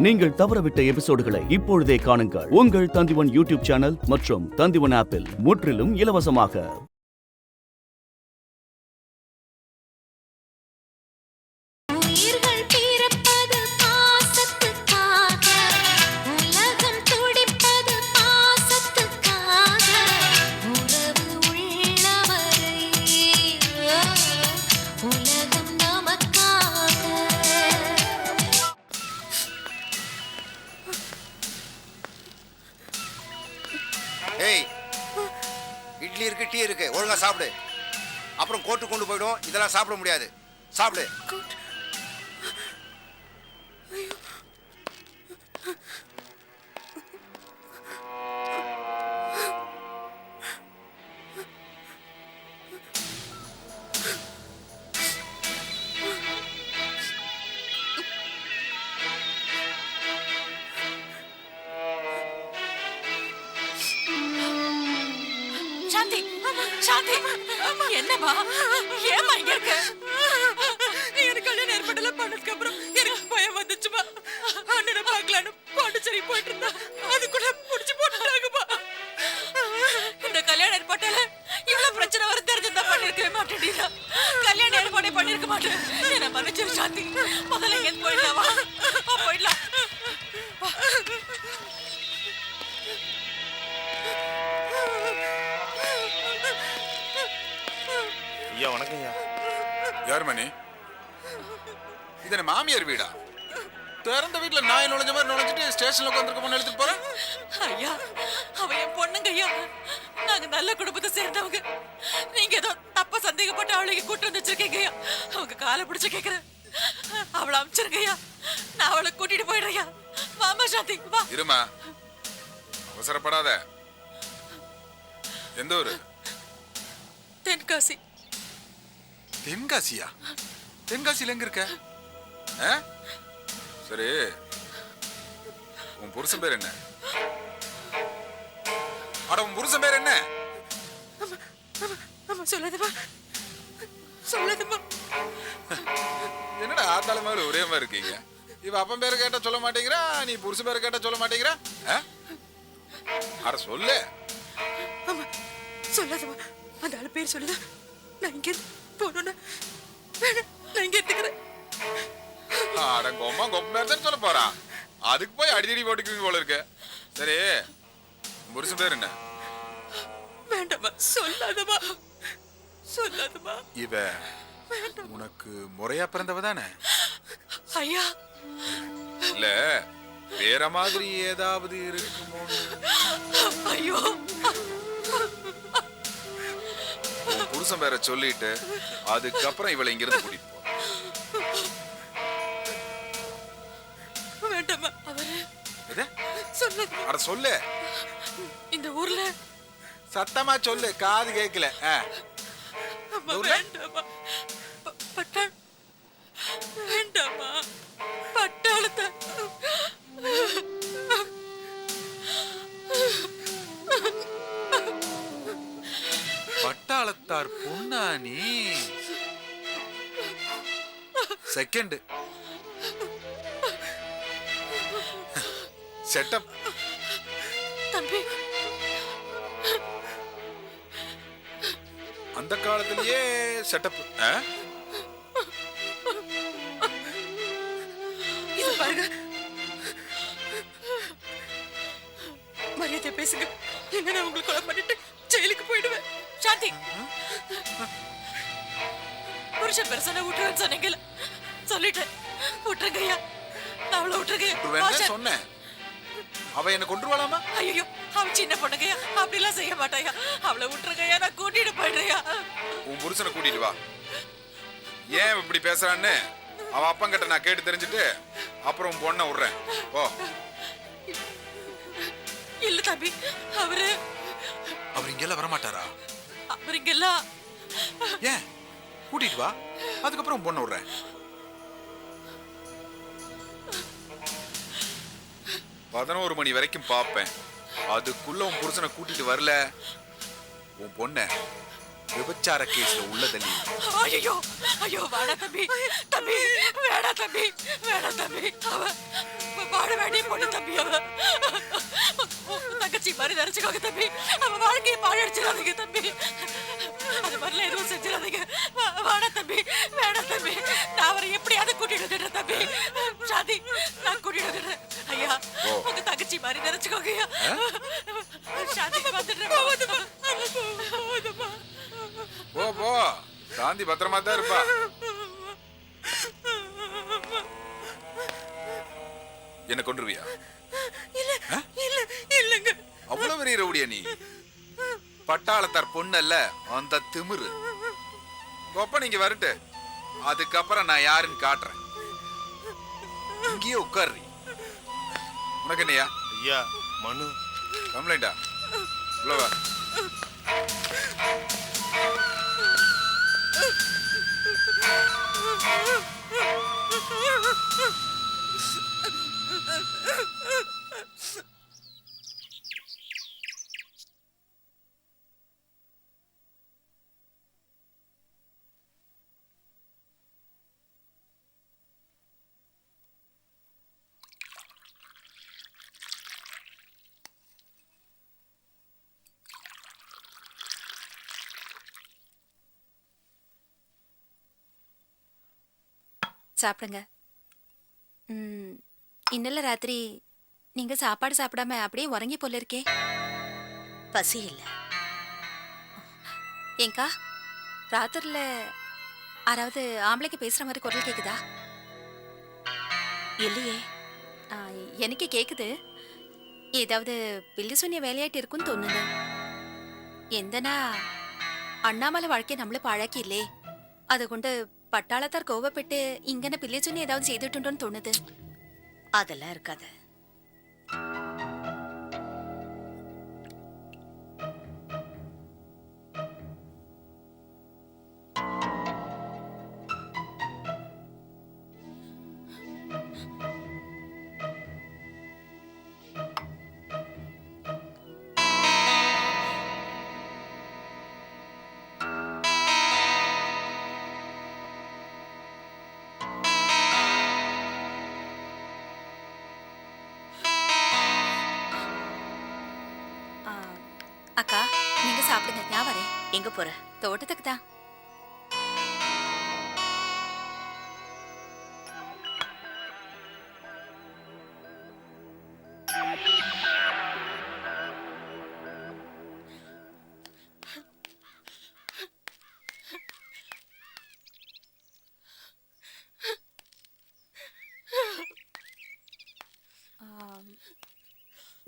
நீங்கள் தவறவிட்ட எபிசோடுகளை இப்பொழுதே காணுங்கள் உங்கள் தந்திவன் யூடியூப் சேனல் மற்றும் தந்திவன் ஆப்பில் முற்றிலும் இலவசமாக. இட்லி இருக்கு, டீ இருக்கு, ஒழுங்கா சாப்பிடு. அப்புறம் கோர்ட்டு கொண்டு போயிடும், இதெல்லாம் சாப்பிட முடியாது. சாப்பிடு. என்னமா ஏமா இங்க இருக்க? எனக்கு கல்யாணம் ஏற்படல. பண்ணதுக்கு அப்புறம் எனக்கு பயம் வந்துச்சுமா. அண்ணனை பார்க்கலான்னு பாண்டிச்சேரி போயிட்டு இருந்தா அதுக்குள்ள புடிச்சு போட்டுட்டாங்கப்பா. இந்த கல்யாணம் ஏற்பாட்டால இவ்வளவு பிரச்சனை வர தெரிஞ்சிருந்தா பண்ணிருக்கவே மாட்டேன். கல்யாணம் ஏற்பாடே பண்ணிருக்க மாட்டேன். என்ன மன்னிச்சிரு சாந்தி. முதல்ல எங்க போயிடலாமா? போயிடலாம். ஐயா வணக்கம் ஐயா. யார் மணி? இது மாமியார் வீடா? திறந்த வீட்டுல நாய் நுழைஞ்ச மாதிரி நுழைஞ்சிட்டு ஸ்டேஷன்ல உட்காந்துருக்க பொண்ணு எடுத்துட்டு போறேன். ஐயா அவ என் பொண்ணுங்க ஐயா. நாங்க நல்ல குடும்பத்தை சேர்ந்தவங்க. நீங்க ஏதோ தப்ப சந்தேகப்பட்டு அவளுக்கு கூட்டு வந்து வச்சிருக்கீங்க ஐயா. அவங்க காலை பிடிச்சு கேக்குறேன், அவளை அமிச்சிருங்க ஐயா. நான் அவளை கூட்டிட்டு போயிடுறேன். வாமா சாந்தி வா. இருமா, அவசரப்படாத. எந்த ஊரு? தென்காசி. தென்காசியா? தென்காசியில எங்க இருக்க? சரி, உன் புருஷன் பேர் என்ன? அட, உன் புருஷன் பேர் என்ன? சொல்லாதமா சொல்லாதமா. என்னடா ஆத்தாள மாதிரி ஒரே மாதிரி இருக்கீங்க? இவ அப்பன் பேரை கேட்டா சொல்ல மாட்டேங்கிறா, நீ புருஷன் பேரை கேட்டா சொல்ல மாட்டேங்கிற. அட சொல்லு. சொல்லாதமா. அந்த ஆளு பேர் சொல்லுதா. நான் இங்க போகணும்னா நான் இங்க எடுத்துக்கிறேன். அட கொம்மா கொப்ப சொல்ல போறா. அதுக்கு போய் அடிதடி போட்டுக்குவீங்க போல இருக்கு. சரி, புருஷன் பேர் என்ன? வேண்டாமா, சொல்லாதமா சொல்லாதமா. இவ உனக்கு முறையா பிறந்தவ தானே? ஐயா இல்ல வேற மாதிரி ஏதாவது இருக்குமோ? ஐயோ, புருஷன் பேரை சொல்லிட்டு அதுக்கப்புறம் இவளை இங்கிருந்து கூட்டிட்டு போ. வேண்டாமா. அவரு சொல்லு. அட சொல்லு. இந்த ஊர்ல சத்தமா சொல்லு, காது கேட்கல. வேண்டாமா. வேண்டாமா. பட்டாளத்தை பட்டாளத்தார் பொண்ணா நீ? Second setup. தம்பி, அந்த காலத்திலேயே செட்டப். இது பாருங்க, மரியாதை பேசுங்க. என்ன உங்களுக்கு கொலை பண்ணிட்டு ஜெயிலுக்கு போயிடுவேன். சாந்தி, புருஷன் பெருசான விட்டுருவேன்னு சொன்னீங்கல்ல, சொல்லிட்டேன். விட்டுருங்க ஐயா, அவளை விட்டுருங்க. சொன்னேன். அவ என்ன கொண்டுருவாளாமா? ஐயோ, அவ சின்ன பொண்ணுங்கய்யா, அப்படிலாம் செய்ய மாட்டாயா. அவளை விட்டுருங்கய்யா, நான் கூட்டிட்டு போயிடுறியா. உன் புருஷனை கூட்டிட்டு வா. ஏன் இப்படி பேசுறான்னு அவ அப்பங்கிட்ட நான் கேட்டு தெரிஞ்சுட்டு அப்புறம் உன் பொண்ணை விடுறேன். போ. இல்ல தம்பி, அவர் இங்கெல்லாம் வரமாட்டாரா? அவர் இங்கெல்லாம் ஏன் கூட்டிட்டு வா, அதுக்கப்புறம் உன் பொண்ணை விடுறேன். 11 மணி வரைக்கும் பாப்பேன். அதுக்குள்ள உன் புருஷனை கூட்டிட்டு வரல, உன் பொண்ண விபச்சார கேஸ்ல உள்ள தள்ளி. ஐயோ ஐயோ, வேணா தம்பி, தம்பி வேணா தம்பி, வேணா தம்பி. அவ வாட சாந்தி நான் கூட்டிட்டு வந்துடுறேன் ஐயா. ஓ. உங்க தங்கச்சி மாதிரி நினைச்சுக்கோங்க ஐயா. சாந்தி வந்துடுறேன். போதுமா போதுமா. போ போ, சாந்தி பத்திரமா தான் இருப்பா. என்ன கொண்டுருவியா? இல்ல இல்ல இல்லங்க. அவ்வளவு பெரிய ரவுடியா நீ? பட்டாளத்தார் பொண்ணல்ல, அந்த திமிரு. கோப்ப நீங்க வரட்டு, அதுக்கப்புறம் நான் யாருன்னு காட்டுறேன். இங்கேயே உட்காரு. உனக்கு என்னையா? ஐயா மனு. கம்ப்ளைண்டா? உள்ளவா. சாப்பிடுங்க. இன்னல ராத்திரி நீங்க சாப்பாடு சாப்பிடாம அப்படியே உறங்கி போல இருக்கே. பசி இல்ல. ஏங்கா ராத்திரில யாராவது ஆம்பளைக்கு பேசுற மாதிரி குரல் கேக்குதா? இல்லையே. ஆ, எனக்கு கேக்குது. ஏதாவது பில்லி சொன்னிய வேலையாட்டு இருக்குன்னு தோணுது. எந்தனா அண்ணாமலை வாழ்க்கையை நம்மள பாழாக்கி അതുകൊണ്ട് പട്ടാളത്താർ കോപപ്പെട്ട് ഇങ്ങനെ പില്ലിച്ചുന്നി ഏതാവത് ചെയ്തിട്ടുണ്ടോന്ന് തോന്നുന്നത്. அதெல்லாம் இருக்காது. அக்கா நீங்க சாப்பிடுங்க, நான் வரேன். எங்க போற? தோட்டத்துக்கு தான்.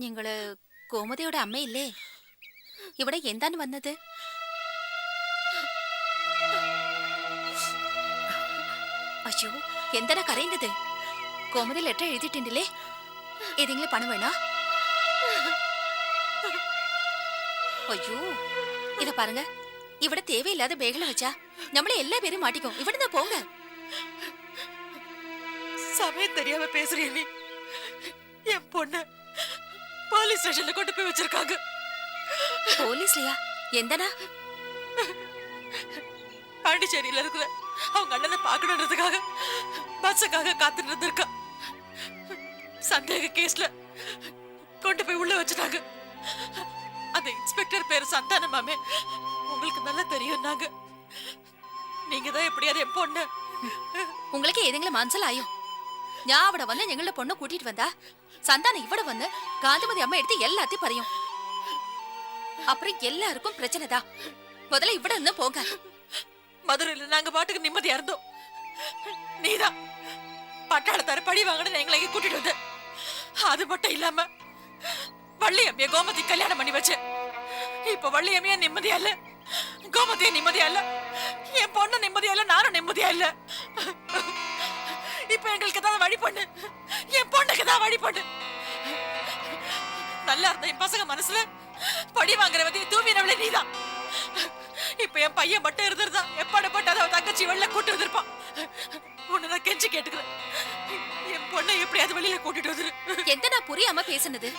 നിങ്ങള് കോമതിയുടെ അമ്മയില്ലേ? ഇവിടെ എന്താണ് വന്നത്? അയ്യോ എന്താണ് കരയുന്നത്? കോമതി ലെറ്റർ എഴുതിയിട്ടുണ്ടല്ലേ? ഏതെങ്കിലും പണം വേണോ? അയ്യോ ഇத பாருங்க, ഇവിടെ தேவையில்லாத பேகல வச்சா நம்மள எல்லா பேரும் மாட்டிக்கும். இவடனா போங்க. சமயம் தெரியாம பேசுறிய நீ. என் பொண்ணு போலீஸ் ஸ்டேஷன்ல கொண்டு போய் வச்சிருக்காங்க. போலீஸ்லயா? எந்தனா? பாண்டிச்சேரியில இருக்கிற அவங்க அண்ணனை பார்க்கணுன்றதுக்காக பஸ்ஸுக்காக காத்துட்டு இருந்திருக்கா. சந்தேக கேஸ்ல கொண்டு போய் உள்ள வச்சுட்டாங்க. அந்த இன்ஸ்பெக்டர் பேரு சந்தானமாமே. உங்களுக்கு நல்லா தெரியும். நீங்க தான் எப்படியாவது என் பொண்ணு. உங்களுக்கு ஏதெങ്കിലും മനസ്സിലായോ? ഞാൻ അവിടെ വന്ന് ഞങ്ങളുടെ പൊണ്ണെ കൂട്ടിട്ട് വന്നാ சந்தானம் ഇവിടെ വന്ന് காந்திமதி அம்மா எடுத்து எல்லாத்தையும் பறியும். அப்புறம் எல்லாருக்கும் பிரச்சனை தான். முதல்ல இவட இருந்து போங்க. மதுரையில நாங்க பாட்டுக்கு நிம்மதியா இருந்தோம். நீதான் பட்டாளத்தார பழி வாங்கன்னு எங்களை இங்க கூட்டிட்டு வந்த. அது மட்டும் இல்லாம வள்ளியம்மைய கோமதி கல்யாணம் பண்ணி வச்ச. இப்ப வள்ளியம்மைய நிம்மதியா இல்ல, கோமதிய நிம்மதியா இல்ல, என் பொண்ணு நிம்மதியா இல்ல, நானும் நிம்மதியா இல்ல. இப்ப எங்களுக்கு ஏதாவது வழி பண்ணு, என் பொண்ணுக்கு ஏதாவது வழி பண்ணு. நல்லா இருந்த என் பசங்க மனசுல படி வாங்குறவதைய தூவினவளே நீதான். இப்ப என் பையன் மட்டும் இருந்திருந்தா எப்பாடப்பட்ட அவ தங்கச்சி வெளில கூட்டு வந்திருப்பான். உன்னை நான் கெஞ்சி கேட்டுக்கிறேன், என் பொண்ணை எப்படியாவது வெளியில கூட்டிட்டு வந்துரு. எந்த நான் புரியாம பேசுனது?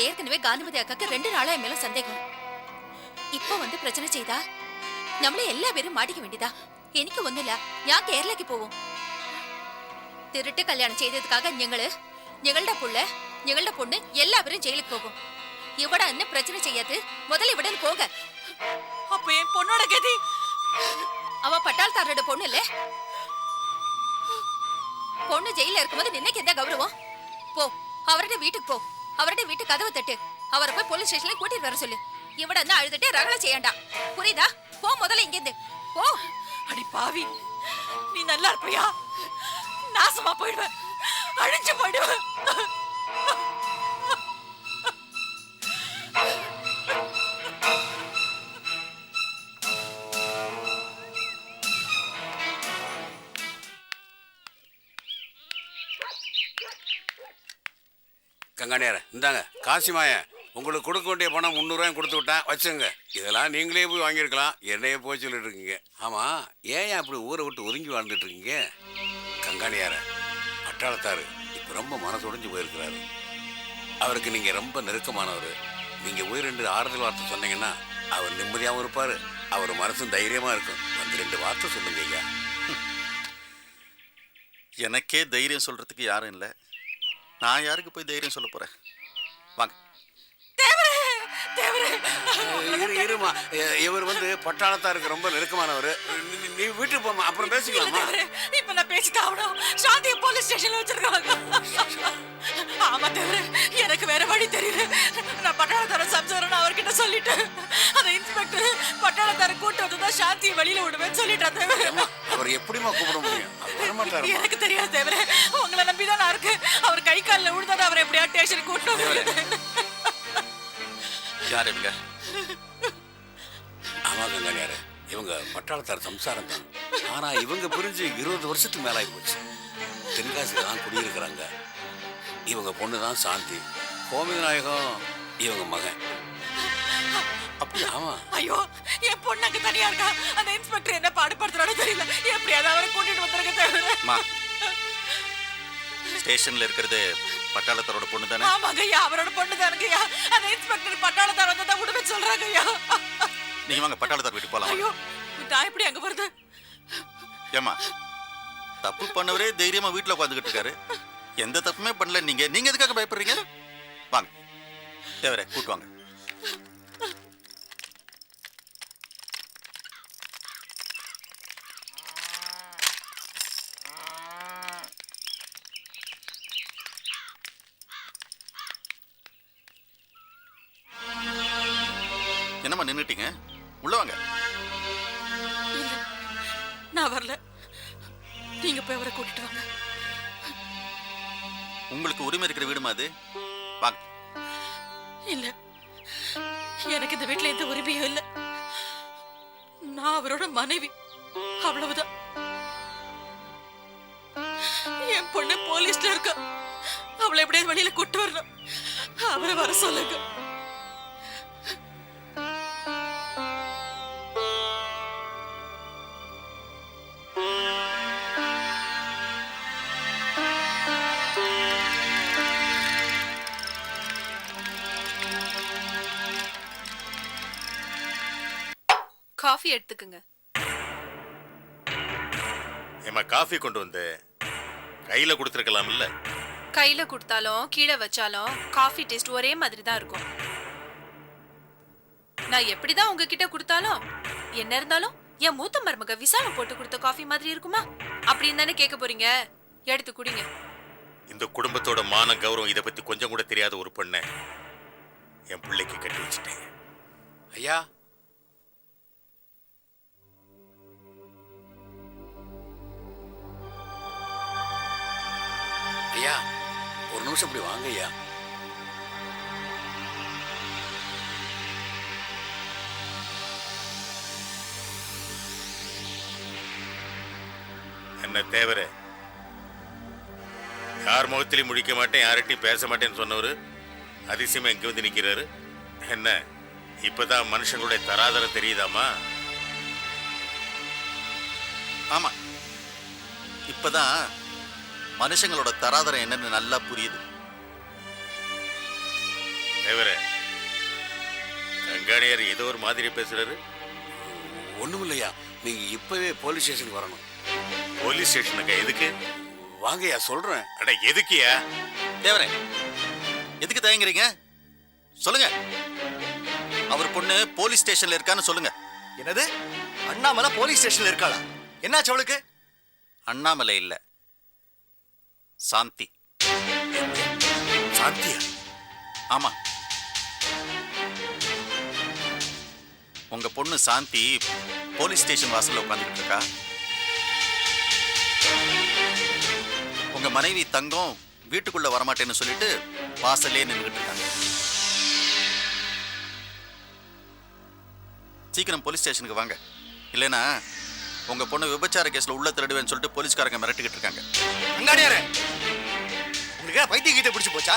ஏற்கனவே காந்திமதி அக்காக்கு 2 நாளா என் மேல சந்தேகம். இப்ப வந்து பிரச்சனை செய்தா நம்மள எல்லா பேரும் மாட்டிக்க வேண்டியதா? എനിക്ക് ഒന്നുമില്ല, ഞാൻ കേരളക്ക് പോവും. திருட்டு கல்யாணம் செய்ததுக்காக ഞങ്ങളുടെ പുള്ള ഞങ്ങളുടെ பொண்ணு எல்லாரும் ஜெயிலுக்கு போகும். இவட என்ன பிரச்சனை செய்யாது. முதல்ல இவடன்னு போங்க. அப்ப என் பொண்ணோட கதி? அவ பட்டாளத்தாரோட பொண்ணு இல்ல. பொண்ணு ஜெயில இருக்கும்போது நின்னைக்கு எந்த கௌரவம்? போ, அவருடைய வீட்டுக்கு போ. அவருடைய வீட்டு கதவை தட்டு. அவரை போய் போலீஸ் ஸ்டேஷன்ல கூட்டிட்டு வர சொல்லு. இவட என்ன அழுதுட்டு ரகலை செய்யண்டா. புரியுதா? போ முதல்ல இங்க இருந்து. போ. அடி பாவி, நீ நல்லா இருப்பியா? நாசமா போயிடுவேன், அழிஞ்சு போயிடுவேன். கங்காணியார இந்தாங்க காசிமாயன், உங்களுக்கு கொடுக்க வேண்டிய பணம் 300 ரூபாயும் கொடுத்து விட்டேன், வச்சுங்க. இதெல்லாம் நீங்களே போய் வாங்கியிருக்கலாம், என்னையே போய் சொல்லிட்டு இருக்கீங்க. ஆமா, ஏன் அப்படி ஊரை விட்டு ஒதுங்கி வாழ்ந்துட்டு இருக்கீங்க? கங்காணியார பட்டாளத்தாரு இப்போ ரொம்ப மனசுடைஞ்சு போயிருக்கிறாரு. அவருக்கு நீங்க ரொம்ப நெருக்கமானவர். நீங்க போய் 2 ஆறுதல் வார்த்தை சொன்னீங்கன்னா அவர் நிம்மதியாகவும் இருப்பார், அவர் மனசும் தைரியமா இருக்கும். வந்து 2 வார்த்தை சொல்லுங்க ஐயா. எனக்கே தைரியம் சொல்றதுக்கு யாரும் இல்லை. நான் யாருக்கு போய் தைரியம் சொல்ல போறேன்? வாங்க. இருமா, இவர் வந்து பட்டாளத்தாருக்கு ரொம்ப நெருக்கமானவர். நீ வீட்டுக்கு போமா, அப்புறம் பேசிக்கலாமா? இப்ப நான் பேசிட்டாவணும். சாந்திய போலீஸ் ஸ்டேஷன்ல வச்சிருக்காங்க. ஆமா தேவரே, எனக்கு வேற வழி தெரியல. நான் பட்டாளத்தார சம்சாரம் அவர்கிட்ட சொல்லிட்டேன். அந்த இன்ஸ்பெக்டர் பட்டாளத்தார கூட்டு வந்துதான் சாந்தியை வெளியில விடுவேன்னு சொல்லிட்டான் தேவரே. அவர் எப்படிமா கூப்பிட முடியும்? வரமாட்டாரு. எனக்கு தெரியாது தேவரே, உங்களை நம்பிதான் நான் இருக்கு. அவர் கை காலில் விழுந்தது அவரை எப்படியா ஸ்டேஷன் கூட்டு. யார் இவங்க? ஆமா கங்காணியாரு, இவங்க பட்டாளத்தார் சம்சாரம் தான். ஆனா இவங்க புரிஞ்சு 20 வருஷத்துக்கு மேல ஆகி போச்சு. தென்காசியில தான் குடியிருக்கிறாங்க. இவங்க பொண்ணு தான் சாந்தி. கோமிநாயகம் இவங்க மகன். அப்படி? ஆமா. ஐயோ, என் பொண்ணு அங்க தனியா இருக்கா. அந்த இன்ஸ்பெக்டர் என்ன பாடுபடுத்துறானோ தெரியல. எப்படியாவது அவரை கூட்டிட்டு வந்துருங்க தேவரே. ஸ்டேஷன்ல இருக்கிறது பட்டாளத்தாரோட பொண்ணு தானே? ஆமாங்க ஐயா, அவரோட பொண்ணு தானுங்கய்யா. அந்த இன்ஸ்பெக்டர் பட்டாளத்தார் வந்ததான் விடுவே சொல்றாங்க ஐயா. நீங்க வாங்க, பட்டாளத்தார் வீட்டுக்கு போலாம். ஐயோ, நான் எப்படி அங்க வருது? ஏமா, தப்பு பண்ணவரே தைரியமா வீட்டுல உட்காந்துக்கிட்டு இருக்காரு. எந்த தப்புமே பண்ணல. நீங்க எதுக்காக பயப்படுறீங்க? வாங்க தேவரே, கூட்டு வாங்க. என்னம்மா நின்னுட்டீங்க? உள்ள வாங்க. இல்ல, நான் வரல. நீங்க போய் அவரை கூட்டிட்டு வாங்க. உங்களுக்கு உரிமை இருக்கிற வீடுமா அது? வாங்க. இல்ல, எனக்கு இந்த வீட்டுல எந்த உரிமையும் இல்ல. நான் அவரோட மனைவி, அவ்வளவுதான். என் பொண்ணு போலீஸ்ல இருக்கா. அவளை எப்படியாவது வெளியில கூட்டு வரணும். அவரை வர சொல்லுங்க. காஃபி எடுத்துக்குங்க. ஏமா காஃபி கொண்டு வந்து கையில கொடுத்துருக்கலாம் இல்ல? கையில கொடுத்தாலும் கீழே வச்சாலும் காஃபி டேஸ்ட் ஒரே மாதிரி தான் இருக்கும். நான் எப்படிதான் உங்ககிட்ட கொடுத்தாலும் என்ன இருந்தாலும் என் மூத்த மருமக விசால போட்டு கொடுத்த காஃபி மாதிரி இருக்குமா? அப்படின்னு தானே கேட்க போறீங்க. எடுத்து குடிங்க. இந்த குடும்பத்தோட மான கௌரவம் இதை பத்தி கொஞ்சம் கூட தெரியாத ஒரு பொண்ணை என் பிள்ளைக்கு கட்டி வச்சுட்டேன். ஐயா, ஐயா ஒரு நிமிஷம் இப்படி வாங்க ஐயா. என்ன தேவர, யார் முகத்திலையும் முடிக்க மாட்டேன், யார்கிட்டையும் பேச மாட்டேன்னு சொன்னவர் அதிசயமா எங்க வந்து நிக்கிறாரு. என்ன இப்பதான் மனுஷங்களுடைய தராதரம் தெரியுதாமா? ஆமா, இப்பதான் மனுஷங்களோட தராதரம் என்னன்னு நல்லா புரியுது. தேவர, கங்காணியார் ஏதோ ஒரு மாதிரி பேசுறாரு. ஒண்ணும் இல்லையா, நீங்க இப்பவே போலீஸ் ஸ்டேஷனுக்கு வரணும். போலீஸ் ஸ்டேஷனுக்கு எதுக்கு? வாங்கய்யா சொல்றேன். அட எதுக்குயா? தேவரே, எதுக்கு தயங்குறீங்க? சொல்லுங்க. அவர் பொண்ணு போலீஸ் ஸ்டேஷன்ல இருக்கான்னு சொல்லுங்க. என்னது? அண்ணாமலை போலீஸ் ஸ்டேஷன்ல இருக்காளா? என்னாச்சு அவளுக்கு? அண்ணாமலை இல்ல, சாந்தி. சாந்தியா? ஆமா, உங்க பொண்ணு சாந்தி போலீஸ் ஸ்டேஷன் வாசல்ல உட்காந்துக்கிட்டு இருக்கா. உங்க மனைவி தங்கம் வீட்டுக்குள்ள வரமாட்டேன்னு சொல்லிட்டு வாசல்லே நின்றுகிட்டு இருக்காங்க. சீக்கிரம் போலீஸ் ஸ்டேஷனுக்கு வாங்க, இல்லைன்னா உங்க பொண்ணு விபச்சார கேஸ்ல உள்ள திருடுவேன்னு சொல்லிட்டு போலீஸ்காரங்க மிரட்டிக்கிட்டு இருக்காங்க. அங்காடியாரே, உங்களுக்கு பைத்திய கீதை பிடிச்சு போச்சா?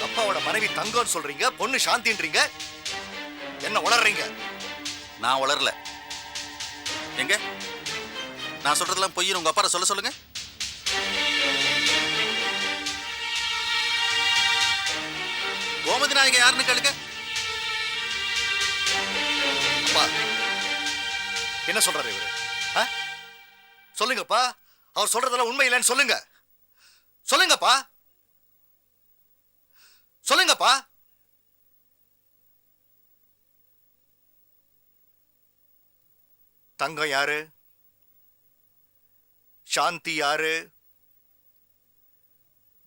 அப்பாவோட மனைவி தங்கம்னு சொல்றீங்க, பொண்ணு சாந்தின்றீங்க, என்ன உளறீங்க? நான் வளரல. எங்க நான் சொல்றதெல்லாம் பொய்ன்னு உங்க அப்பா சொல்ல சொல்லுங்க. கோமதி நாயகன் யாருன்னு கேளுங்க. அப்பா என்ன சொல்றாரு இவரு? சொல்லுங்கப்பா, அவர் சொல்றதெல்லாம் உண்மை இல்லைன்னு சொல்லுங்க. சொல்லுங்கப்பா, சொல்லுங்கப்பா. தங்கம் யாரு? சாந்தி யாரு?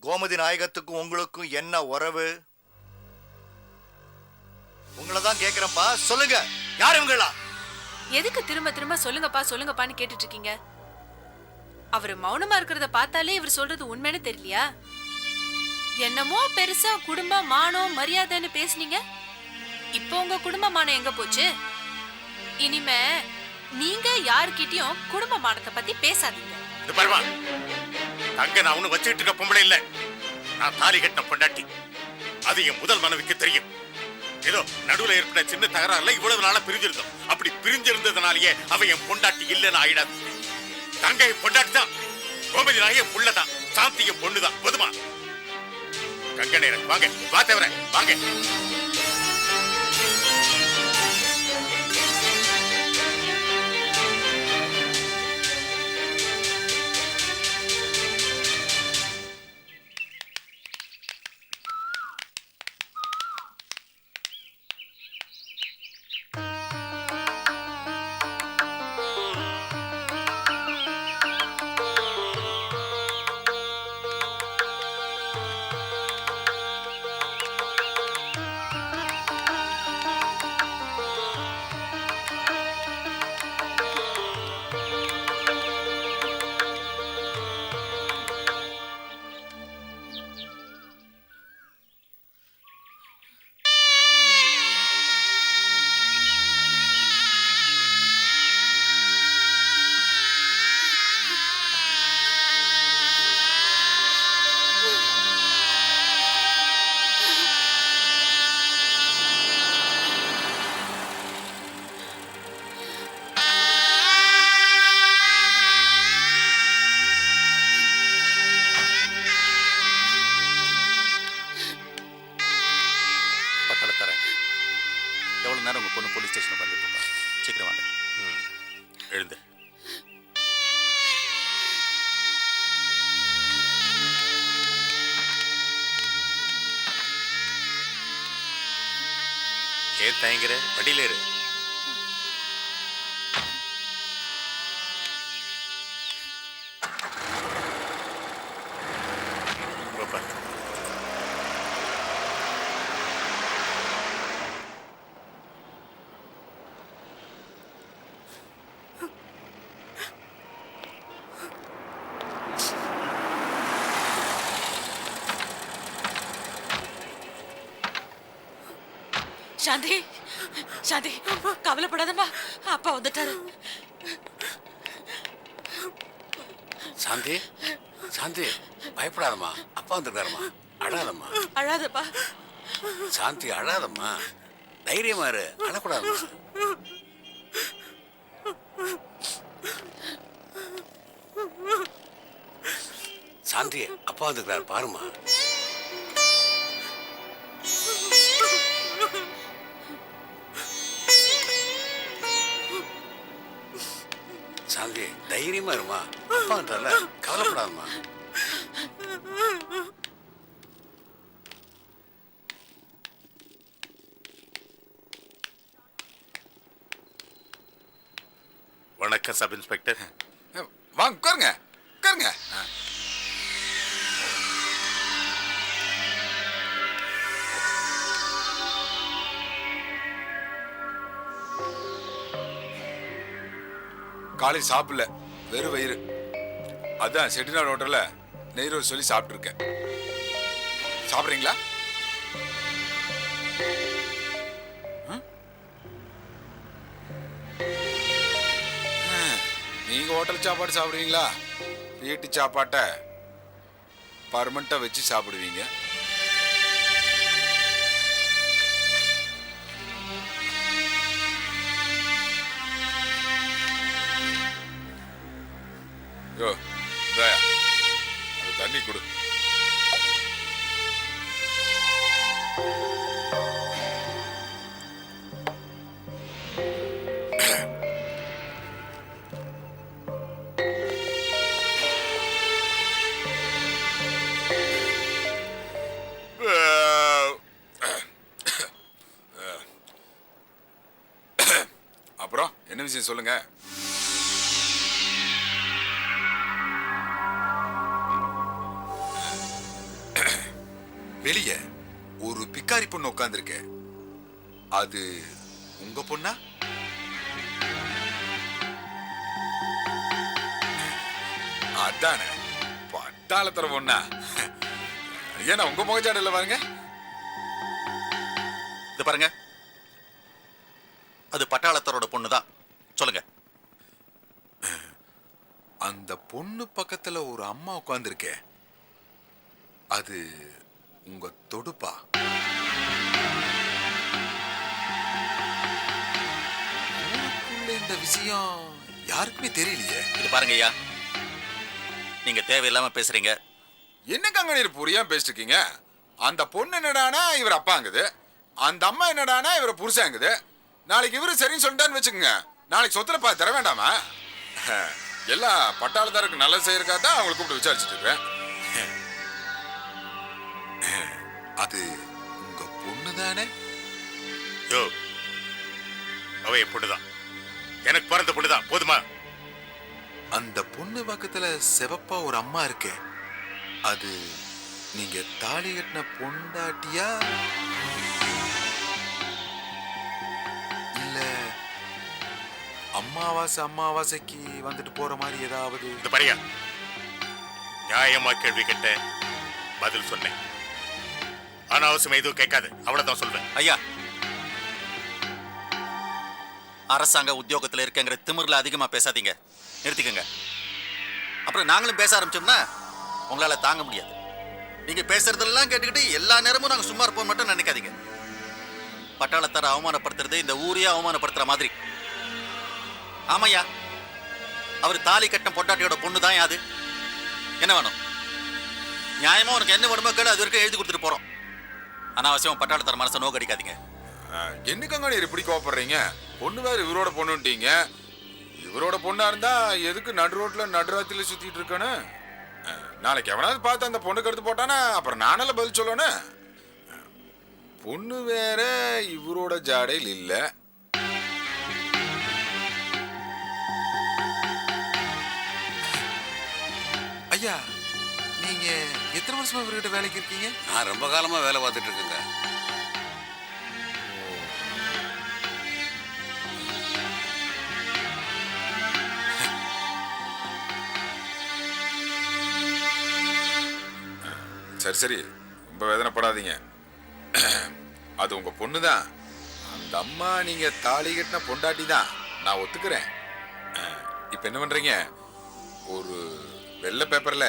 கோமதி நாயகத்துக்கும் உங்களுக்கும் என்ன உறவு? உங்களை தான் கேக்குறேன்ப்பா, சொல்லுங்க, யாரு இவங்களா? எதுக்கு திரும்ப திரும்ப சொல்லுங்கப்பா சொல்லுங்கப்பான்னு கேட்டுட்டு இருக்கீங்க? அவரு மௌனமா இருக்கிறத பார்த்தாலே இவர் சொல்றது உண்மைன்னு தெரியலையா? என்னமோ பெருசா குடும்பம் மானம் மரியாதைன்னு பேசுனீங்க. இப்போ உங்க குடும்ப மானம் எங்க போச்சு? இனிமே நீங்க யாருக்கிட்டயும் குடும்ப மானத்தை பத்தி பேசாதீங்க. இது பாருமா, தங்க நான் ஒண்ணு வச்சுக்கிட்டு இருக்க பொம்பளை இல்ல, நான் தாலி கட்டின பொண்டாட்டி. அது என் முதல் மனைவிக்கு தெரியும். ஏதோ நடுவுல ஏற்பட்ட சின்ன தகராறுல இவ்வளவு நாளா பிரிஞ்சிருந்தோம். அப்படி பிரிஞ்சிருந்ததுனாலயே அவ என் பொண்டாட்டி இல்லைன்னு ஆயிடாது. தங்க என் பொண்டாட்டி தான், கோமதி நாயகன் புள்ளதான், சாந்தி என் பொண்ணுதான். போதுமா? கங்க நேரம் வாங்க, வா தவிர வாங்க. எவ்வளவு நேரம் உங்க பொண்ணு போலீஸ் ஸ்டேஷன் வந்துட்டு இருக்கா? சீக்கிரம் வாங்க. எழுந்து. ஏன் தயங்குற? வண்டியில இரு. பாப்பா, சாந்தி, சாந்தி, கவலைப்படாதம்மா, அப்பா வந்துட்டாரு. சாந்தி, சாந்தி, பயப்படாதம்மா, அப்பா வந்துருக்காருமா. அழாதம்மா. அழாதப்பா. சாந்தி, அழாதம்மா, தைரியமா இரு, அழக்கூடாதம்மா. சாந்தி, அப்பா வந்துருக்காரு பாருமா. சாந்தி, தைரியமா இருமா, அப்பா வந்துட்டார்ல, கவலைப்படாதம்மா. வணக்கம் சப் இன்ஸ்பெக்டர். வாங்க, உட்காருங்க, உட்காருங்க. காலையில் சாப்பிடல, வெறும் வயிறு. அதான் செட்டிநாடு ஹோட்டல்ல நெய் ரோஸ் சொல்லி சாப்பிட்டு இருக்கேன். சாப்பிட்றீங்களா? நீங்க ஹோட்டல் சாப்பாடு சாப்பிடுவீங்களா? வீட்டு சாப்பாட்டை பர்மனண்டா வச்சு சாப்பிடுவீங்க. யோ, இந்தாயா, அது தண்ணி கொடு. அப்புறம் என்ன விஷயம் சொல்லுங்க. வெளிய ஒரு பிக்காரி பொண்ணு உட்கார்ந்திருக்க, அது உங்க பொண்ணா? அதானே, பட்டாளத்தர பொண்ணா? ஏன்னா உங்க முகச்சாடல பாருங்க. இது பாருங்க, அது பட்டாளத்தரோட பொண்ணு தான். சொல்லுங்க. அந்த பொண்ணு பக்கத்துல ஒரு அம்மா உட்கார்ந்திருக்கே, அது உங்க தொடுப்பா? ஊருக்குள்ள இந்த விஷயம் யாருக்குமே தெரியலையே. இது பாருங்க ஐயா, நீங்க தேவையில்லாம பேசுறீங்க. என்ன கங்கணீர் புரியாம பேசிட்டு இருக்கீங்க? அந்த பொண்ணு என்னடானா இவர் அப்பாங்குது, அந்த அம்மா என்னடானா இவர் புருஷாங்குது. நாளைக்கு இவரு சரின்னு சொல்லிட்டான்னு வச்சுக்கோங்க, நாளைக்கு சொத்துல தர வேண்டாமா? எல்லாம் பட்டாளத்தாருக்கு நல்லது செய்யறக்கா தான் அவங்களை கூப்பிட்டு விசாரிச்சுட்டு இருக்கேன். அது உங்க பொண்ணு தானே? யோ, அவ என் பொண்ணுதான், எனக்கு பிறந்த பொண்ணுதான், போதுமா? அந்த பொண்ணு பக்கத்துல செவப்பா ஒரு அம்மா இருக்கே, அது நீங்க தாலி கட்டின பொண்டாட்டியா இல்ல அமாவாசைக்கு வந்துட்டு போற மாதிரி ஏதாவது? இந்த பாரியா, நியாயமா கேள்வி கேட்ட பதில் சொன்னேன், அனாவசியமா எதுவும் கேட்காது, அவ்வளவுதான் சொல்வேன். ஐயா, அரசாங்க உத்தியோகத்துல இருக்கங்கிற திமிர்ல அதிகமா பேசாதீங்க, நிறுத்திக்கங்க. அப்புறம் நாங்களும் பேச ஆரம்பிச்சோம்னா உங்களால தாங்க முடியாது. நீங்க பேசுறதெல்லாம் கேட்டுக்கிட்டு எல்லா நேரமும் நாங்க சும்மா இருப்போம் மட்டும் நினைக்காதீங்க. பட்டாளத்தார அவமானப்படுத்துறது இந்த ஊரையே அவமானப்படுத்துற மாதிரி. ஆமையா, அவர் தாலி கட்டின பொண்டாட்டியோட பொண்ணு தான் அது. என்ன வேணும்? நியாயமா உனக்கு என்ன வேணுமோ கேளு, அது வரைக்கும் எழுதி கொடுத்துட்டு போறோம். அனாவசியம் பட்டாளத்தார மனசை நோக்கடிக்காதீங்க. என்னக்கங்க நீர் இப்படி கோவப்படுறீங்க? பொண்ணு வேறு இவரோட பொண்ணுட்டீங்க. இவரோட பொண்ணா இருந்தா எதுக்கு நடு ரோட்ல நடுராத்திரில சுத்திட்டு இருக்கானு? நாளைக்கு எவனாவது பார்த்து அந்த பொண்ணுக்கு எடுத்து போட்டானா அப்புறம் நானெல்லாம் பதில் சொல்லணும். பொண்ணு வேற இவரோட ஜாடையில் இல்ல. ஐயா, நீங்க எத்தனை வருஷமா இவர்கிட்ட வேலைக்கு இருக்கீங்க? நான் ரொம்ப காலமா வேலை பார்த்துட்டு இருக்கேங்க. சரி சரி, ரொம்ப வேதனைப்படாதீங்க. அது உங்க பொண்ணு தான். அந்த அம்மா நீங்க தாலி கட்டின பொண்டாட்டி தான், நான் ஒத்துக்கிறேன். இப்ப என்ன பண்றீங்க? ஒரு வெள்ளை பேப்பர்ல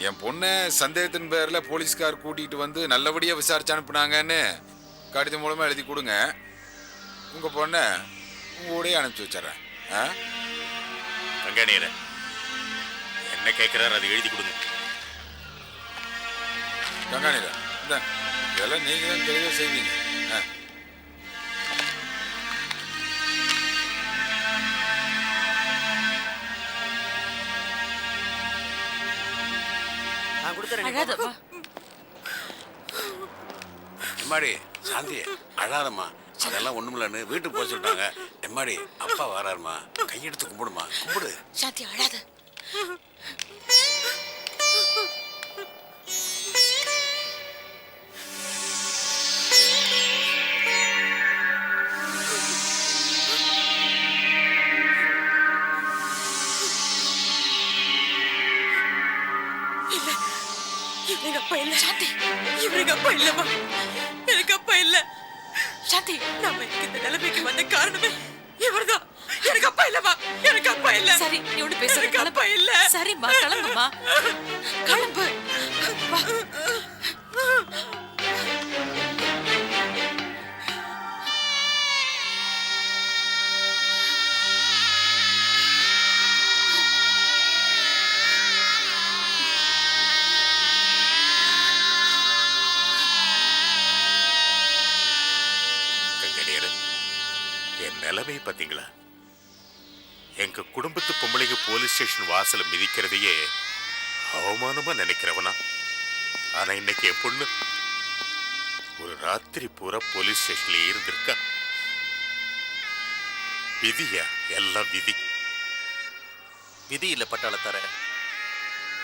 என் பொண்ணை சந்தேகத்தின் பேர்ல போலீஸ்கார் கூட்டிட்டு வந்து நல்லபடியா விசாரிச்சு அனுப்புனாங்கன்னு கடிதம் மூலமா எழுதி கொடுங்க. உங்க பொண்ணை உங்க கூடயே அனுப்பிச்சு வச்சிடறேன். கங்காணியர என்ன கேட்கிறாரு அதை எழுதி கொடுங்க. கங்காணிரா, இந்த இதெல்லாம் நீங்க தான் தெளிவாக செய்வீங்க. எம்மாடி சாந்தி, அழாதம்மா, அதெல்லாம் ஒண்ணுமில்லன்னு வீட்டுக்கு போக சொல்லிட்டாங்க. எம்மாடி, அப்பா வராருமா, கையெடுத்து கும்பிடுமா, கும்பிடு. சாந்தி அழாத. இவனுக்கு அப்பா இல்ல சாந்தி, இவனுக்கு அப்பா இல்லம்மா, எனக்கு அப்பா இல்ல சாந்தி. நம்ம இந்த நிலைமைக்கு வந்த காரணமே இவர்தான். எனக்கு அப்பா இல்லம்மா, எனக்கு அப்பா இல்ல. சரி, நீ ஒண்ணு பேச. எனக்கு அப்பா இல்ல. சரிம்மா, கிளம்புமா, கிளம்பு. வா. கங்கனியர், என் நிலைமை பாத்தீங்களா? எங்க குடும்பத்து பொம்பளைங்க போலீஸ் ஸ்டேஷன் வாசல மிதிக்கிறதையே அவமானமா நினைக்கிறவனா? ஆனா இன்னைக்கு என் பொண்ணு ஒரு ராத்திரி பூரா போலீஸ் ஸ்டேஷன்ல இருந்திருக்கா. விதியா? எல்லாம் விதி. விதி இல்ல பட்டாளத்தார,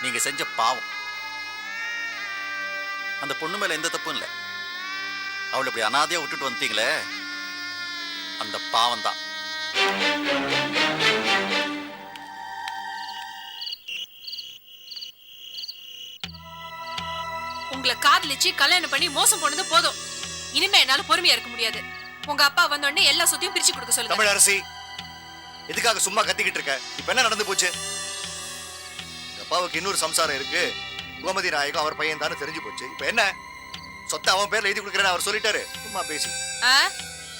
நீங்க செஞ்ச பாவம். அந்த பொண்ணு மேல எந்த தப்பும் இல்ல. அவளை இப்படி அனாதையா விட்டுட்டு வந்துட்டீங்களே, அந்த பாவம் தான். உங்களை காதலிச்சு கல்யாணம் பண்ணி மோசம் போனது போதும். இனிமே என்னால பொறுமையா இருக்க முடியாது. உங்க அப்பா வந்த உடனே எல்லா சொத்தையும் பிரிச்சு கொடுக்க சொல்லுங்க. தமிழ் அரசி, எதுக்காக சும்மா கத்திக்கிட்டு இருக்க? இப்ப என்ன நடந்து போச்சு? அப்பாவுக்கு இன்னொரு சம்சாரம் இருக்கு, கோமதி நாயகம் அவர் பையன் தானே தெரிஞ்சு போச்சு. இப்ப என்ன? சொத்தை அவன் பேர்ல எழுதி கொடுக்கறேன்னு அவர் சொல்லிட்டாரு. சும்மா பேசி.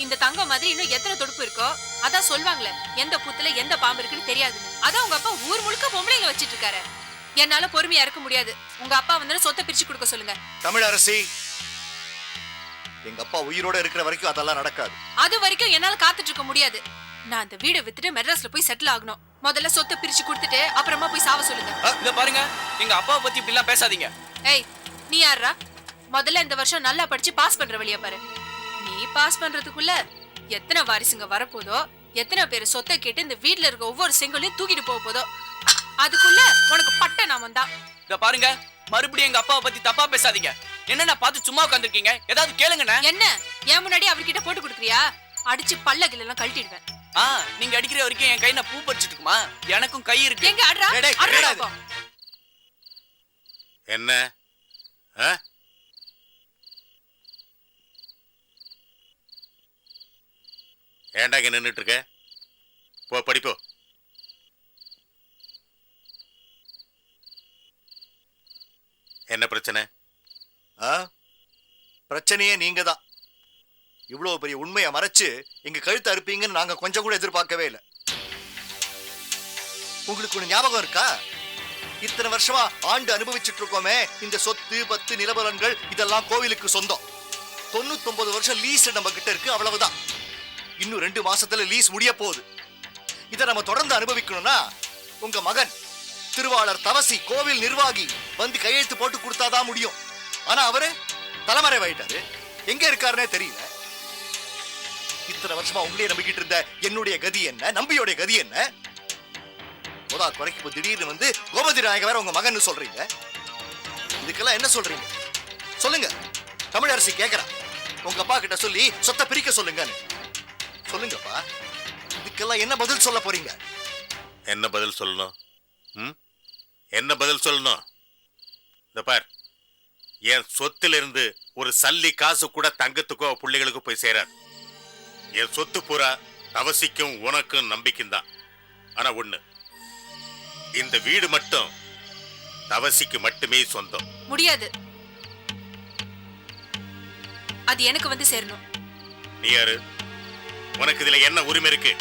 இந்த தங்கம் மாதிரி இன்னும் எத்தனை தொடுப்பு இருக்கோ, அதான் சொல்வாங்களே, எந்த பூத்துல எந்த பாம்பு இருக்குன்னு தெரியாதுன்னு. அதான் உங்க அப்பா ஊர் முழுக்க பொம்பளைங்க வச்சிட்டு இருக்காரு. என்னால பொறுமையா இருக்க முடியாது. உங்க அப்பா வந்து சொத்தை பிரிச்சு கொடுக்க சொல்லுங்க. தமிழ் அரசி, எங்க அப்பா உயிரோட இருக்கிற வரைக்கும் அதெல்லாம் நடக்காது. அது வரைக்கும் என்னால காத்துட்டு இருக்க முடியாது. நான் அந்த வீடை வித்துட்டு மெட்ராஸ்ல போய் செட்டில் ஆகணும். முதல்ல சொத்தை பிரிச்சு கொடுத்துட்டு அப்புறமா போய் சாவ சொல்லுங்க. இத பாருங்க, எங்க அப்பாவை பத்தி இப்படிலாம் பேசாதீங்க. ஏய், நீ யாரா? முதல்ல இந்த வருஷம் நல்லா படிச்சு பாஸ் பண்ற வழியா பாரு. நீ பாஸ் பண்றதுக்குள்ள எத்தனை வாரிசுங்க வரப்போதோ, எத்தனை பேர் சொத்தை கேட்டு இந்த வீட்டுல இருக்க ஒவ்வொரு செங்கலையும் தூக்கிட்டு போக போதோ, அதுக்குள்ள உனக்கு பட்ட நாமம் தான். இத பாருங்க, மறுபடியும் எங்க அப்பாவை பத்தி தப்பா பேசாதீங்க. என்னன்னா பார்த்து சும்மா உட்காந்துருக்கீங்க, ஏதாவது கேளுங்கண்ணே. என்ன என் முன்னாடி அவர்கிட்ட போட்டு கொடுக்குறியா? அடிச்சு பல்லகில எல்லாம் கழட்டிடுவேன். நீங்க அடிக்கிற வரைக்கும் என் கையில பூ பறிச்சிட்டு இருக்குமா? எனக்கும் கை இருக்கு. எங்க ஆடுறா? என்ன? ஏண்டாங்க நின்னுட்டு இருக்க? போ படிப்போ. என்ன பிரச்சனை? பிரச்சனையே நீங்க தான். இவ்வளவு பெரிய உண்மையை மறைச்சு எங்க கழுத்து அறுப்பீங்கன்னு நாங்க கொஞ்சம் கூட எதிர்பார்க்கவே இல்லை. உங்களுக்கு ஒரு ஞாபகம் இருக்கா? இத்தனை வருஷமா ஆண்டு அனுபவிச்சுட்டு இருக்கோமே, இந்த சொத்து பத்து நிலபலன்கள் இதெல்லாம் கோவிலுக்கு சொந்தம். 99 வருஷம் லீஸ் நம்ம கிட்ட இருக்கு, அவ்வளவுதான். இன்னும் 2 மாசத்துல லீஸ் முடிய போகுது. இதை நம்ம தொடர்ந்து அனுபவிக்கணும்னா உங்க மகன் திருவாளர் தவசி கோவில் நிர்வாகி வந்து கையெழுத்து போட்டு கொடுத்தாதான் முடியும். ஆனா அவரு தலைமறைவாயிட்டாரு, எங்க இருக்காருன்னே தெரியல. இத்தனை வருஷமா உங்களே நம்பிக்கிட்டு இருந்த என்னுடைய கதி என்ன, நம்பியோடைய கதி என்ன? போதா குறைக்கு திடீர்னு வந்து கோமதி நாயக வேற உங்க மகன் சொல்றீங்க. இதுக்கெல்லாம் என்ன சொல்றீங்க சொல்லுங்க. தமிழ் அரசி கேக்குறா, உங்க அப்பா கிட்ட சொல்லி சொத்தை பிரிக்க சொல்லுங்கன்னு. சொல்லுங்கப்பா, இதுக்கெல்லாம் என்ன பதில் சொல்ல போறீங்க? என்ன பதில் சொல்லணும்? என்ன பதில் சொல்லணும்? இந்த பார், என் சொத்திலிருந்து ஒரு சல்லி காசு கூட தங்கத்துக்கோ பிள்ளைகளுக்கு போய் சேராது. என் சொத்து பூரா தவசிக்கும் உனக்கும் நம்பிக்கையும் தான். ஆனா ஒண்ணு, இந்த வீடு மட்டும் தவசிக்கு மட்டுமே சொந்தம். முடியாது, அது எனக்கு வந்து சேரணும். நீ யாரு? உனக்கு இதுல என்ன உரிமை இருக்கு?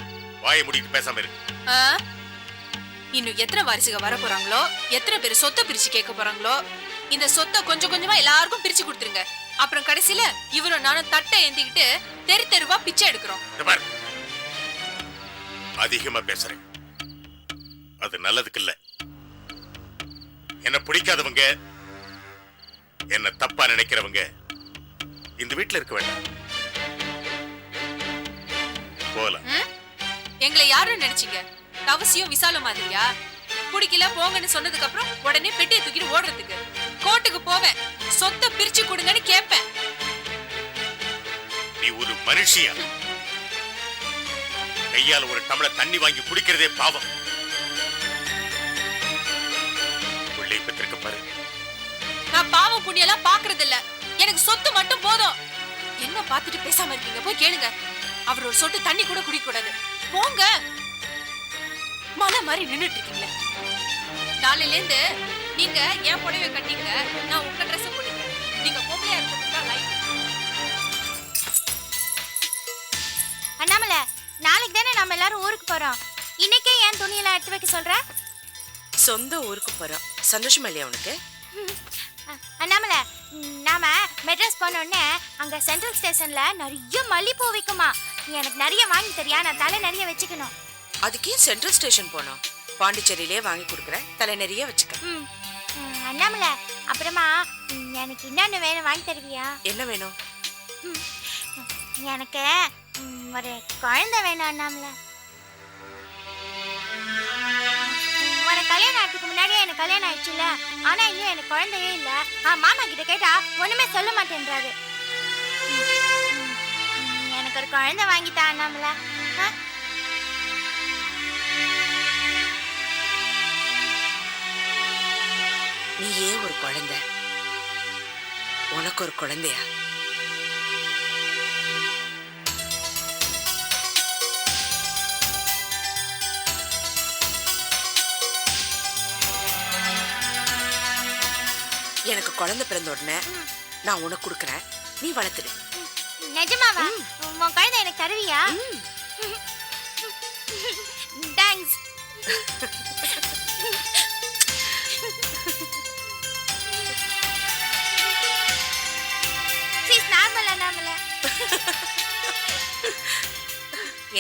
வாயை மூடிட்டு பேசாம இரு. இன்னும் எத்தனை வாரிசுக வர போறாங்களோ, எத்தனை பேர் சொத்தை பிரிச்சு கேட்க போறாங்களோ, இந்த சொத்தை கொஞ்சம் கொஞ்சமா எல்லாருக்கும் பிரிச்சு கொடுத்துருங்க. அப்புறம் கடைசியில இவரும் நானும் தட்டை ஏந்திக்கிட்டு தெரு தெருவா பிச்சை எடுக்கிறோம். அதிகமா பேசுறேன், அது நல்லதுக்கு இல்ல. என்ன பிடிக்காதவங்க, என்ன தப்பா நினைக்கிறவங்க இந்த வீட்டுல இருக்க வேண்டாம். போலாம். எங்களை யாரும் நினைச்சீங்க? தவசியும் விசாலம் மாதிரியா? பிடிக்கல போங்கன்னு சொன்னதுக்கு அப்புறம் உடனே பெட்டியை தூக்கிட்டு ஓடுறதுக்கு. கோர்ட்டுக்கு போவேன், சொத்தை பிரிச்சு கொடுங்கன்னு கேட்பேன். நீ ஒரு மனுஷியா? கையால ஒரு டம்ளர் தண்ணி வாங்கி குடிக்கிறதே பாவம். பிள்ளை பெற்றிருக்க பாரு. நான் புண்ணியெல்லாம் பாக்குறது இல்ல. எனக்கு சொத்து மட்டும் போதும். என்ன பார்த்துட்டு பேசாம இருக்கீங்க? போய் கேளுங்க. அவர் ஒரு சொட்டு தண்ணி கூட குடிக்க கூடாது. போங்க. மலை மாதிரி நின்னுட்டு இருக்கீங்களே. நாளையில இருந்து நீங்க என் புடவை கட்டிங்க, நான் உங்க ட்ரெஸ் போட்டுக்கிறேன். நீங்க பொம்பளையா இருக்கிறதுக்கு லைக். அண்ணாமலை, நாளைக்கு தானே நம்ம எல்லாரும் ஊருக்கு போறோம். இன்னைக்கே ஏன் துணியெல்லாம் எடுத்து வைக்க சொல்ற? சொந்த ஊருக்கு போறோம். சந்தோஷமா இல்லையா உனக்கு? அண்ணாமலை, நாம மெட்ராஸ் போனோடனே அங்க சென்ட்ரல் ஸ்டேஷன்ல நிறைய மல்லிப்பூ விக்குமா. நீ எனக்கு நிறைய வாங்கி தரியா? நான் தலை நிறைய வச்சுக்கணும். அதுக்கே சென்ட்ரல் ஸ்டேஷன் போனோம். பாண்டிச்சேரியிலே வாங்கி கொடுக்குறேன். தலை நிறைய வச்சுக்க. அண்ணாமலை, அப்புறமா எனக்கு இன்னொன்னு வேணும், வாங்கி தருவியா? என்ன வேணும்? எனக்கு ஒரு குழந்தை வேணும் அண்ணாமலை. உனக்கு கல்யாணம் ஆகிறதுக்கு முன்னாடியே எனக்கு கல்யாணம் ஆயிடுச்சுல, ஆனா இன்னும் எனக்கு குழந்தையே இல்ல. மாமா கிட்ட கேட்டா ஒண்ணுமே சொல்ல மாட்டேன்றாரு. எனக்கு ஒரு குழந்தை வாங்கித்தா அண்ணாமலை. நீயே ஒரு குழந்தை, உனக்கு ஒரு குழந்தையா? எனக்கு குழந்தை பிறந்த உடனே நான் உனக்கு கொடுக்குறேன், நீ வளர்த்துடு. நிஜமாவா? உன் குழந்தை எனக்கு தருவியா? தேங்க்ஸ்.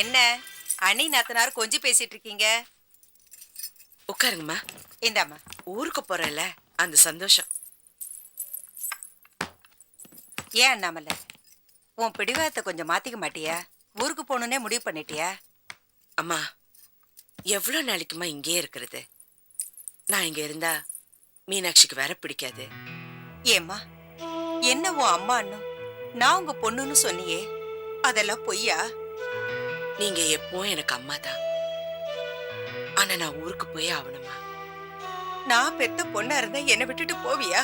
என்ன அண்ணி நாத்தனார் கொஞ்சம் பேசிட்டு இருக்கீங்க? உட்காருங்கம்மா. இந்தாம்மா. ஊருக்கு போறேன்ல, அந்த சந்தோஷம். ஏன் அண்ணாமலை, உன் பிடிவாதத்தை கொஞ்சம் மாத்திக்க மாட்டியா? ஊருக்கு போகணுன்னே முடிவு பண்ணிட்டியா? அம்மா, எவ்வளோ நாளைக்குமா இங்கே இருக்கிறது? நான் இங்க இருந்தா மீனாட்சிக்கு வேற பிடிக்காது. ஏம்மா, என்ன உன் அம்மா அண்ணும் நான் உங்க பொண்ணுன்னு சொன்னியே, அதெல்லாம் பொய்யா? நீங்க எப்பவும் எனக்கு அம்மா தான். ஆனா நான் ஊருக்கு போய் ஆகணுமா? நான் பெத்த பொண்ணா இருந்தா என்னை விட்டுட்டு போவியா?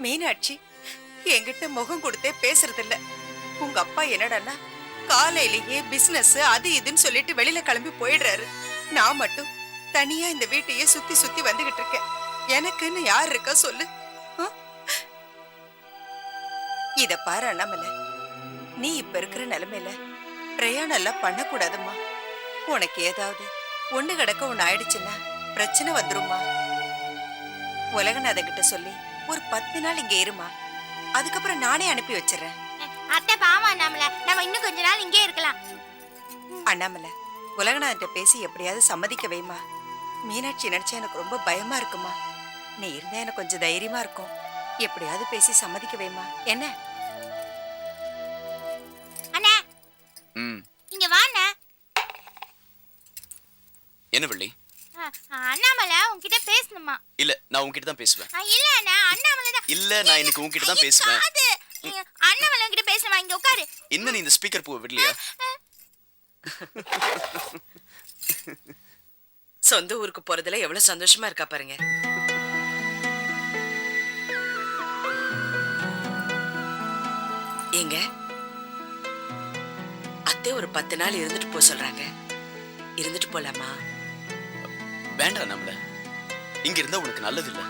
மீனாட்சி என்கிட்ட முகம் கொடுத்தே பேசுறது இல்ல. உங்க அப்பா என்னடான்னா காலையிலேயே பிசினஸ் அது இதுன்னு சொல்லிட்டு வெளியில கிளம்பி போயிடுறாரு. நான் மட்டும் தனியா இந்த வீட்டையே சுத்தி சுத்தி வந்துகிட்டு இருக்கேன். எனக்குன்னு யார் இருக்கா சொல்லு? இத பாரு அண்ணாமலை, நீ இப்ப இருக்கிற நிலைமையில பிரயாணம் எல்லாம் பண்ணக்கூடாதும்மா. உனக்கு ஏதாவது ஒண்ணு கிடக்க ஒண்ணு ஆயிடுச்சுன்னா பிரச்சனை வந்துருமா. உலகநாதன் கிட்ட சொல்லி ஒரு 10 நாள் இங்க இருமா, அதுக்கப்புறம் நானே அனுப்பி வச்சிடறேன். அத்தை பாவம் அண்ணாமலை, நம்ம இன்னும் கொஞ்ச நாள் இங்கே இருக்கலாம். அண்ணாமலை, உலகநாதன்ட்ட பேசி எப்படியாவது சம்மதிக்க வைமா. மீனாட்சி நினைச்சா எனக்கு ரொம்ப பயமா இருக்குமா. நீ இருந்தா எனக்கு கொஞ்சம் தைரியமா இருக்கும். எப்படியாவது பேசி சம்மதிக்க வைமா. என்ன? அண்ணா, இங்க வா அண்ணா. என்ன வள்ளி? அண்ணாமலை உன்கிட்ட பேசணுமா? இல்ல, நான் உன்கிட்ட தான் பேசுவேன். இல்ல அண்ணா, அண்ணாமலை தான். இல்ல, நான் இன்னைக்கு உன்கிட்ட தான் பேசுவேன். அண்ணாமலை உன்கிட்ட பேசணுமா? இங்க உட்காரு. இன்னும் நீ இந்த ஸ்பீக்கர் பூவை விடலையா? சொந்த ஊருக்கு போறதுல எவ்வளவு சந்தோஷமா இருக்கா பாருங்க. ஏங்க, அத்தை ஒரு 10 நாள் இருந்துட்டு போ சொல்றாங்க. இருந்துட்டு போலாமா? வேண்டாம் நம்மள. இங்க இருந்தா உனக்கு நல்லது இல்ல.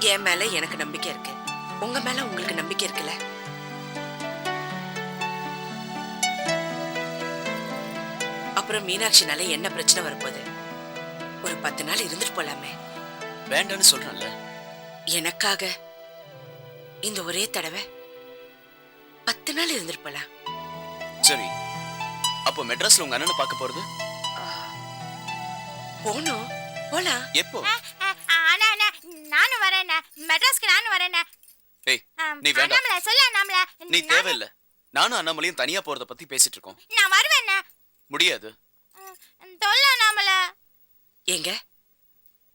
என் மேல எனக்கு நம்பிக்கை இருக்கு, உங்க மேல உங்களுக்கு நம்பிக்கை இருக்குல்ல? அப்புறம் மீனாட்சினால என்ன பிரச்சனை வரப்போகுது? ஒரு 10 நாள் இருந்துட்டு போலாமே. வேண்டான்னு சொல்றேன்ல. எனக்காக இந்த ஒரே தடவை 10 நாள் இருந்துட்டு போலாம். சரி, அப்போ மெட்ராஸ்ல உங்க அண்ணனை பார்க்க போறது? போனோம், போலாம். எப்போ? அண்ணா அண்ணா, நானும் வரேன். மெட்ராஸ்க்கு நானும் வரேன். ஏய், நீ வேண்டாம். அண்ணாமலை சொல்ல அண்ணாமலை. நீ தேவையில்லை. நானும் அண்ணாமலையும் தனியா போறத பத்தி பேசிட்டு இருக்கோம். நான் வருவேன். முடியாது. தொல்ல அண்ணாமலை. ஏங்க,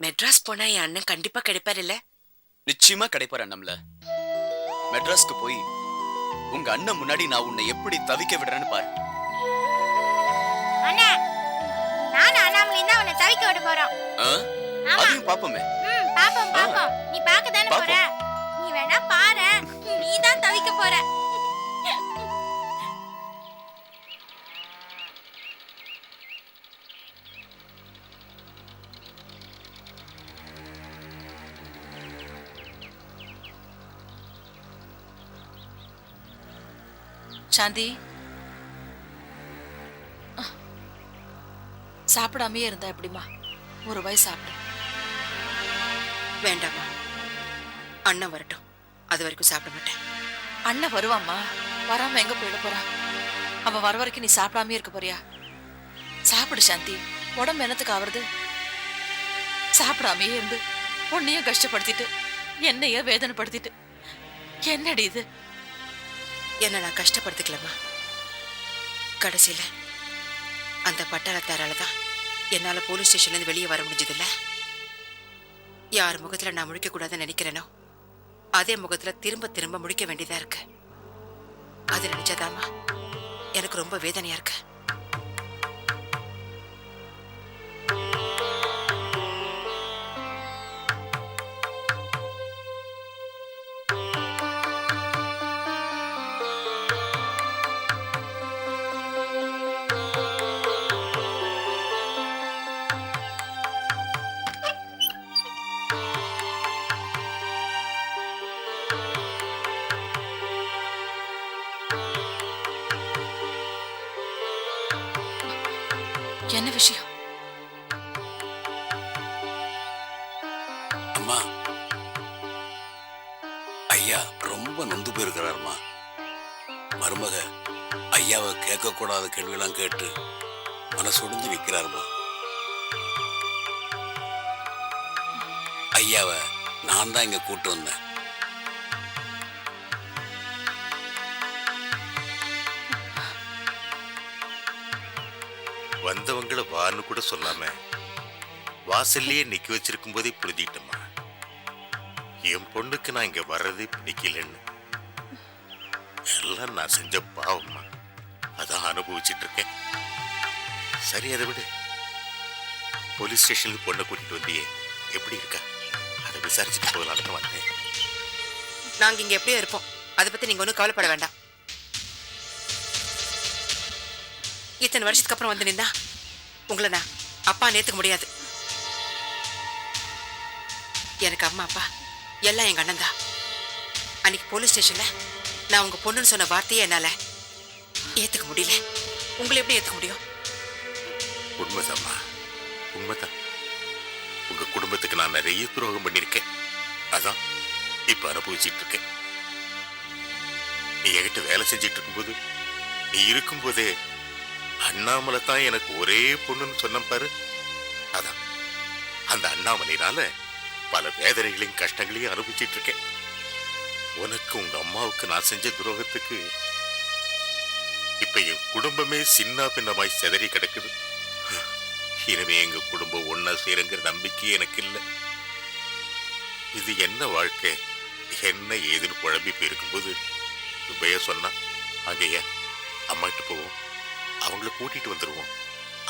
மெட்ராஸ் போனா என் அண்ணன் கண்டிப்பா கிடைப்பாரு இல்ல? நிச்சயமா கிடைப்பாரு அண்ணாமல. மெட்ராஸ்க்கு போய் உங்க அண்ணன் முன்னாடி நான் உன்னை எப்படி தவிக்க விடுறேன்னு பாரு. அண்ணா, நானும் அண்ணாமலையும் தான் உன்னை தவிக்க விட போறோம். அதையும் பாப்போமே. பாப்போம் பாப்போம். நீ பார்க்க தானே போற. நீ வேணா பாரு. நீ தான் தவிக்க போற. சாந்தி, சாப்பிடாமையே இருந்தா எப்படிமா? ஒரு வாய் சாப்பிடு. வேண்டாமா, அண்ணன் வரட்டும், அது வரைக்கும் சாப்பிட மாட்டேன். அண்ணன் வருவாம்மா, வராம எங்க போயிட போறான்? அவன் வர வரைக்கும் நீ சாப்பிடாமே இருக்க போறியா? சாப்பிடு சாந்தி, உடம்பு என்னத்துக்கு ஆவறது? சாப்பிடாமையே இருந்து உன்னையும் கஷ்டப்படுத்திட்டு என்னைய வேதனைப்படுத்திட்டு என்னடி இது? என்ன நான் கஷ்டப்படுத்திக்கலமா. கடைசியில அந்த பட்டாளத்தாரால தான் என்னால போலீஸ் ஸ்டேஷன்ல இருந்து வெளியே வர முடிஞ்சதில்ல. யார் முகத்துல நான் முழிக்க கூடாதுன்னு நினைக்கிறேனோ அதே முகத்துல திரும்ப திரும்ப முழிக்க வேண்டியதா இருக்கு. அது நினைச்சதாமா எனக்கு ரொம்ப வேதனையா இருக்கு. என்ன விஷயம்? அம்மா, ஐயா ரொம்ப நொந்து போயிருக்கிறாருமா. மருமக ஐயாவை கேட்க கூடாத கேள்வியெல்லாம் கேட்டு மனசொடிஞ்சு நிற்கிறாருமா. ஐயாவை நான் தான் இங்க கூட்டு வந்தேன். வந்தவங்களை வான்னு கூட சொல்லாம வாசல்லையே நிக்க வச்சிருக்கும் போதே புரிஞ்சுக்கிட்டம்மா, என் பொண்ணுக்கு நான் இங்க வர்றதே பிடிக்கலன்னு. எல்லாம் நான் செஞ்ச பாவம்மா, அதான் அனுபவிச்சுட்டு இருக்கேன். சரி, அதை விடு. போலீஸ் ஸ்டேஷனுக்கு பொண்ணை கூட்டிட்டு வந்தியே, எப்படி இருக்கா? அதை விசாரிச்சுட்டு போகலான்னு வந்தேன். நாங்க இங்க எப்படியோ இருப்போம், அதை பத்தி நீங்க ஒன்றும் கவலைப்பட வேண்டாம். இத்தனை வருஷத்துக்கு அப்புறம் வந்து நின்னா உங்களை நான் அப்பா நேத்துக்க முடியாது. எனக்கு அம்மா அப்பா எல்லாம் எங்க அண்ணன் தான். அன்னைக்கு போலீஸ் ஸ்டேஷன்ல நான் உங்க பொண்ணுன்னு சொன்ன வார்த்தையே என்னால ஏத்துக்க முடியல. உங்களை எப்படி ஏத்துக்க முடியும்? உண்மைதாம்மா, உண்மைதான். உங்க குடும்பத்துக்கு நான் நிறைய துரோகம் பண்ணிருக்கேன். அதான் இப்ப அனுபவிச்சுட்டு இருக்கேன். நீ என்கிட்ட வேலை செஞ்சிட்டு இருக்கும்போது, நீ இருக்கும்போதே அண்ணாமலை தான் எனக்கு ஒரே பொண்ணுன்னு சொன்ன பாரு. அதான் அந்த அண்ணாமலையினால பல வேதனைகளையும் கஷ்டங்களையும் அனுபவிச்சுட்டு இருக்கேன். உனக்கு உங்க அம்மாவுக்கு நான் செஞ்ச துரோகத்துக்கு இப்ப என் குடும்பமே சின்ன பின்னமாய் சிதறி கிடக்குது. இனிமே எங்க குடும்பம் ஒன்னா சேருங்கிற நம்பிக்கை எனக்கு இல்லை. இது என்ன வாழ்க்கை, என்ன ஏதுன்னு குழம்பி போயிருக்கும்போது சுப்பையா சொன்னா, அங்கேயா அம்மாகிட்ட போவோம், அவங்கள கூட்டிட்டு வந்துருவோம்,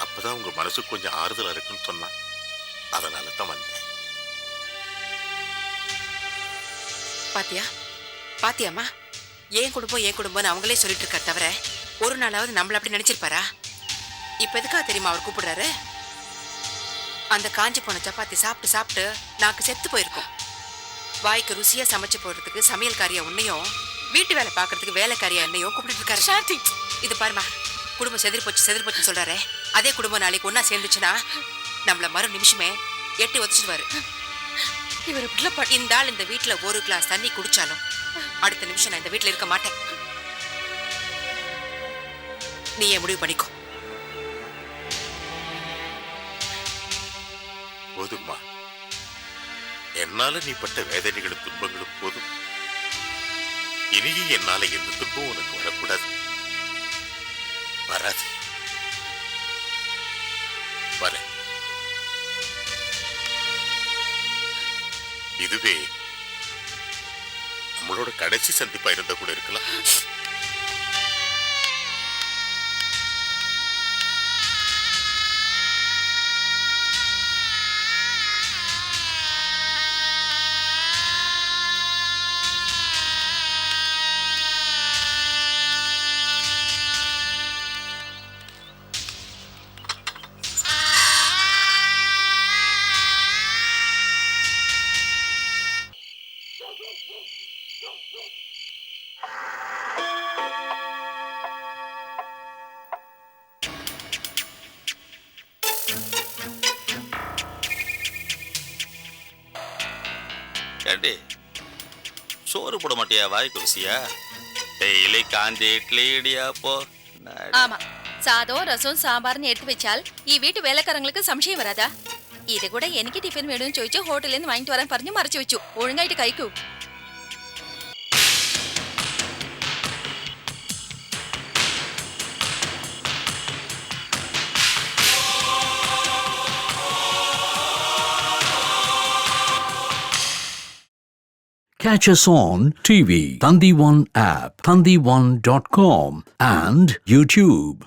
அப்பதான் உங்க மனசுக்கு கொஞ்சம் ஆறுதலா இருக்குன்னு சொன்னா. அதனால தான் வந்தேன். பாத்தியா பாத்தியாம்மா, ஏன் குடும்பம்னு அவங்களே சொல்லிட்டு இருக்காரு தவிர ஒரு நாளாவது நம்மள அப்படி நினைச்சிருப்பாரா? இப்ப எதுக்கா தெரியுமா அவர் கூப்பிடுறாரு? அந்த காஞ்சி போன சப்பாத்தி சாப்பிட்டு சாப்பிட்டு நாக்கு செத்து போயிருக்கும். வாய்க்கு ருசியா சமைச்சு போடுறதுக்கு சமையல்காரியா உன்னையும், வீட்டு வேலை பாக்குறதுக்கு வேலைக்காரியா என்னையும் கூப்பிட்டு இருக்காரு. இது பாருமா, குடும்பம் செதிரி போச்சுன்னு சொல்றாரு. அதே குடும்பம் நாளைக்கு ஒன்னா சேர்ந்துச்சுன்னா நம்மள மறு நிமிஷமே எட்டி ஒதிச்சிடுவாரு. இவர் இந்த ஆள் இந்த வீட்டுல ஒரு கிளாஸ் தண்ணி குடிச்சாலும் அடுத்த நிமிஷம் நான் இந்த வீட்டுல இருக்க மாட்டேன். நீ ஏன் முடிவு பண்ணிக்கோ. போதும்மா, என்னால நீ பட்ட வேதனைகளும் துன்பங்களும் போதும். இனியும் என்னால எந்த துன்பம் உனக்கு வரக்கூடாது. வராது. வர இதுவே நம்மளோட கடைசி சந்திப்பா இருந்தா கூட இருக்கலாம். ஏண்டி சோறு போட மாட்டியா வாய் குருசியா? டெய்லி காஞ்ச இட்லி இடியாப்போ. ஆமா, சாதம் ரசம் சாம்பார்னு எடுத்து வச்சால் வீட்டு வேலைக்காரங்களுக்கு சம்சயம் வராதா? இது கூட எனக்கு டிஃபன் வேணும்னு ചോദിച്ചു ஹோட்டல்ல இருந்து வாங்கிட்டு வரேன் പറഞ്ഞു மறைச்சு வச்சு. ஒழுங்காயிட்டு கைக்கு. Catch us on TV, Thandivan app, thandivan.com and YouTube.